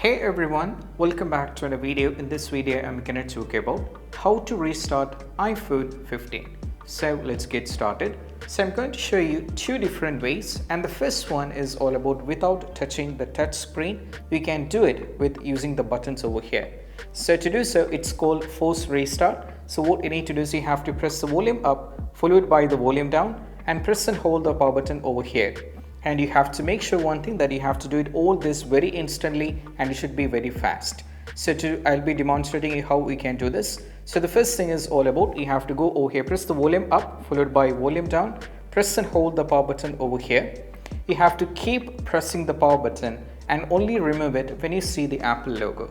Hey everyone, welcome back to another video. In this video, I'm going to talk about how to restart iPhone 15. So let's get started. So I'm going to show you two different ways, and the first one is all about without touching the touch screen. We can do it with using the buttons over here. So to do so, it's called force restart. So what you need to do is you have to press the volume up followed by the volume down and press and hold the power button over here. And you have to make sure one thing, that you have to do it all this very instantly, and it should be very fast. So I'll be demonstrating how we can do this. So the first thing is all about, you have to go over here, press the volume up followed by volume down, press and hold the power button over here. You have to keep pressing the power button and only remove it when you see the Apple logo.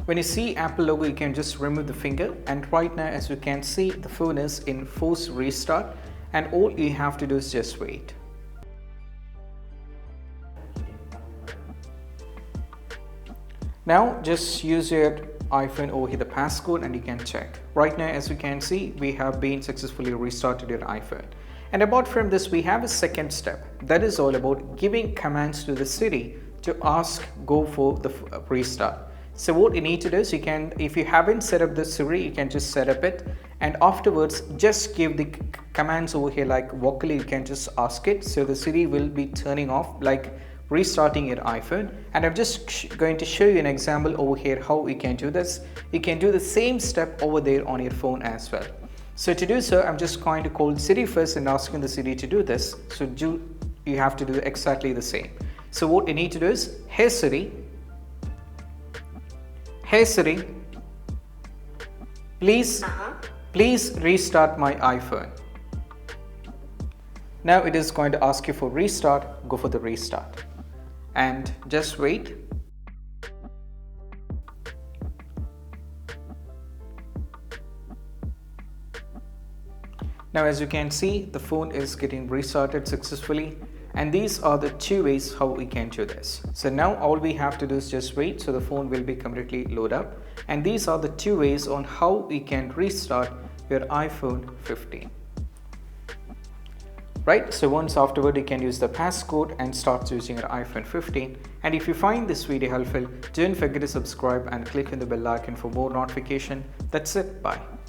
When you see Apple logo, you can just remove the finger, and right now as you can see, the phone is in force restart, and all you have to do is just wait. Now just use your iPhone over here, the passcode, and you can check. Right now as you can see, we have been successfully restarted your iPhone. And apart from this, we have a second step, that is all about giving commands to the Siri to go for the restart. So what you need to do is, you can, if you haven't set up the Siri, you can just set up it, and afterwards just give the commands over here, like vocally you can just ask it, so the Siri will be turning off, like restarting your iPhone. And I'm just going to show you an example over here how we can do this. You can do the same step over there on your phone as well. So to do so, I'm just going to call Siri first and asking the Siri to do this. So you have to do exactly the same. So what you need to do is, hey Siri, please restart my iPhone. Now it is going to ask you for restart. Go for the restart and just wait. Now as you can see, the phone is getting restarted successfully. And these are the two ways how we can do this. So now all we have to do is just wait, so the phone will be completely loaded up. And these are the two ways on how we can restart your iPhone 15. Right, so once afterward, you can use the passcode and start using your iPhone 15. And if you find this video helpful, don't forget to subscribe and click on the bell icon for more notification. That's it, bye.